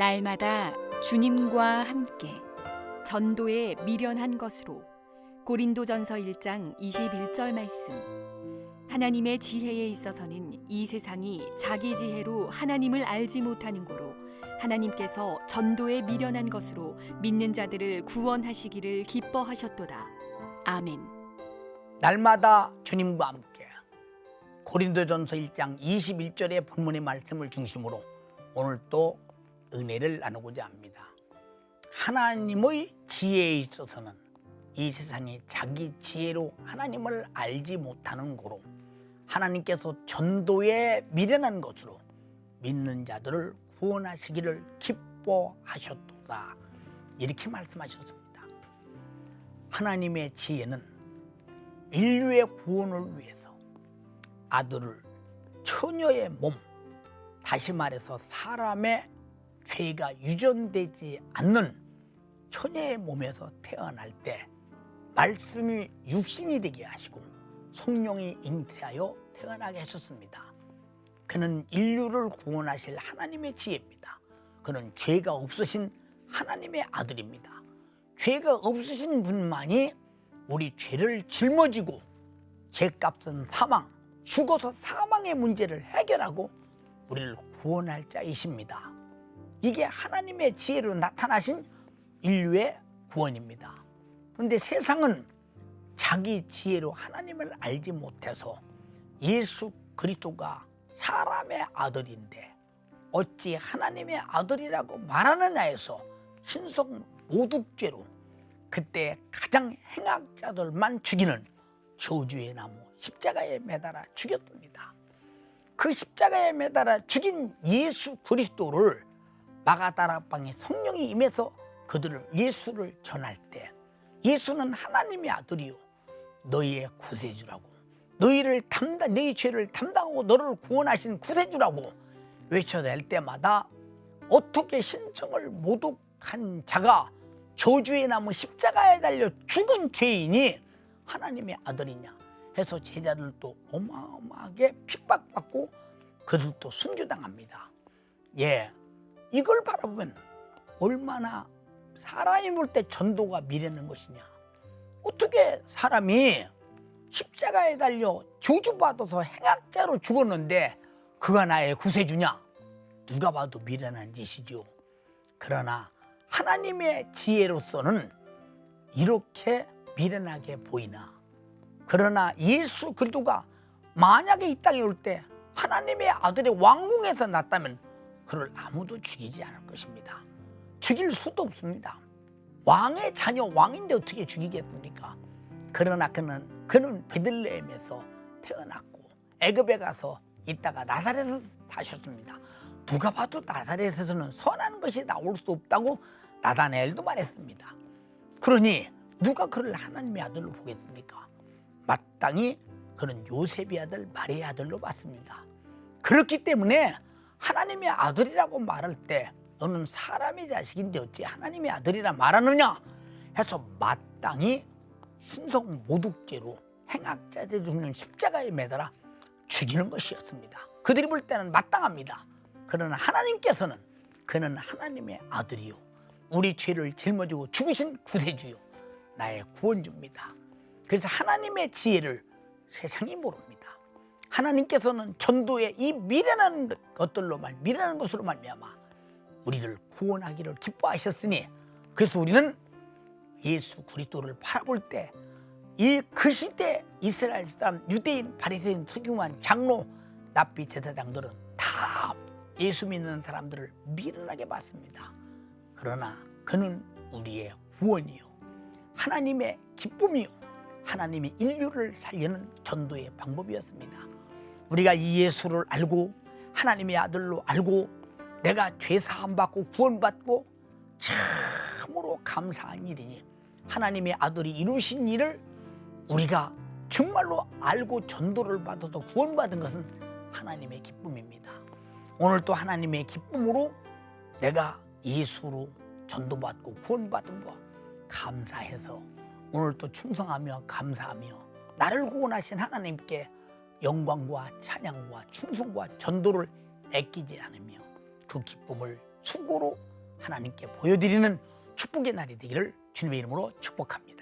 날마다 주님과 함께 전도에 미련한 것으로. 고린도전서 1장 21절 말씀. 하나님의 지혜에 있어서는 이 세상이 자기 지혜로 하나님을 알지 못하는 고로 하나님께서 전도에 미련한 것으로 믿는 자들을 구원하시기를 기뻐하셨도다. 아멘. 날마다 주님과 함께. 고린도전서 1장 21절의 본문의 말씀을 중심으로 오늘 또 은혜를 나누고자 합니다. 하나님의 지혜에 있어서는 이 세상이 자기 지혜로 하나님을 알지 못하는 고로 하나님께서 전도에 미련한 것으로 믿는 자들을 구원하시기를 기뻐하셨도다. 이렇게 말씀하셨습니다. 하나님의 지혜는 인류의 구원을 위해서 아들을 처녀의 몸, 다시 말해서 사람의 죄가 유전되지 않는 처녀의 몸에서 태어날 때 말씀이 육신이 되게 하시고 성령이 잉태하여 태어나게 하셨습니다. 그는 인류를 구원하실 하나님의 지혜입니다. 그는 죄가 없으신 하나님의 아들입니다. 죄가 없으신 분만이 우리 죄를 짊어지고 죄값은 사망, 죽어서 사망의 문제를 해결하고 우리를 구원할 자이십니다. 이게 하나님의 지혜로 나타나신 인류의 구원입니다. 그런데 세상은 자기 지혜로 하나님을 알지 못해서 예수 그리스도가 사람의 아들인데 어찌 하나님의 아들이라고 말하느냐 해서 신성 모독죄로 그때 가장 행악자들만 죽이는 저주의 나무 십자가에 매달아 죽였습니다. 그 십자가에 매달아 죽인 예수 그리스도를 마가다락방에 성령이 임해서 그들을 예수를 전할 때 예수는 하나님의 아들이요 너희의 구세주라고, 너희 죄를 담당하고 너를 구원하신 구세주라고 외쳐낼 때마다 어떻게 신성을 모독한 자가 저주의 나무 십자가에 달려 죽은 죄인이 하나님의 아들이냐 해서 제자들도 어마어마하게 핍박받고 그들도 순교당합니다. 이걸 바라보면 얼마나 사람이 볼 때 전도가 미련한 것이냐. 어떻게 사람이 십자가에 달려 저주받아서 행악자로 죽었는데 그가 나의 구세주냐? 누가 봐도 미련한 짓이죠. 그러나 하나님의 지혜로서는 이렇게 미련하게 보이나, 그러나 예수 그리스도가 만약에 이 땅에 올 때 하나님의 아들의 왕궁에서 났다면 그를 아무도 죽이지 않을 것입니다. 죽일 수도 없습니다. 왕의 자녀, 왕인데 어떻게 죽이겠습니까? 그러나 그는 베들레헴에서 태어났고 애굽에 가서 있다가 나사렛에서 사셨습니다. 누가 봐도 나사렛에서는 선한 것이 나올 수 없다고 나다나엘도 말했습니다. 그러니 누가 그를 하나님의 아들로 보겠습니까? 마땅히 그는 요셉의 아들 마리아의 아들로 봤습니다. 그렇기 때문에 하나님의 아들이라고 말할 때 너는 사람의 자식인데 어찌 하나님의 아들이라 말하느냐 해서 마땅히 신성 모독죄로 행악자들 죽는 십자가에 매달아 죽이는 것이었습니다. 그들이 볼 때는 마땅합니다. 그러나 하나님께서는 그는 하나님의 아들이요 우리 죄를 짊어지고 죽으신 구세주요 나의 구원주입니다. 그래서 하나님의 지혜를 세상이 모릅니다. 하나님께서는 전도에 이 미련한 것으로 말미암아 우리를 구원하기를 기뻐하셨으니, 그래서 우리는 예수 그리스도를 바라볼 때 그 시대 이스라엘 사람, 유대인, 바리새인, 서기관, 장로, 납비 제사장들은 다 예수 믿는 사람들을 미련하게 봤습니다. 그러나 그는 우리의 구원이요 하나님의 기쁨이요 하나님의 인류를 살리는 전도의 방법이었습니다. 우리가 이 예수를 알고 하나님의 아들로 알고 내가 죄 사함 받고 구원받고 참으로 감사한 일이니 하나님의 아들이 이루신 일을 우리가 정말로 알고 전도를 받아서 구원받은 것은 하나님의 기쁨입니다. 오늘 또 하나님의 기쁨으로 내가 예수로 전도받고 구원받은 거 감사해서 오늘 또 충성하며 감사하며 나를 구원하신 하나님께 영광과 찬양과 충성과 전도를 아끼지 않으며 그 기쁨을 수고로 하나님께 보여드리는 축복의 날이 되기를 주님의 이름으로 축복합니다.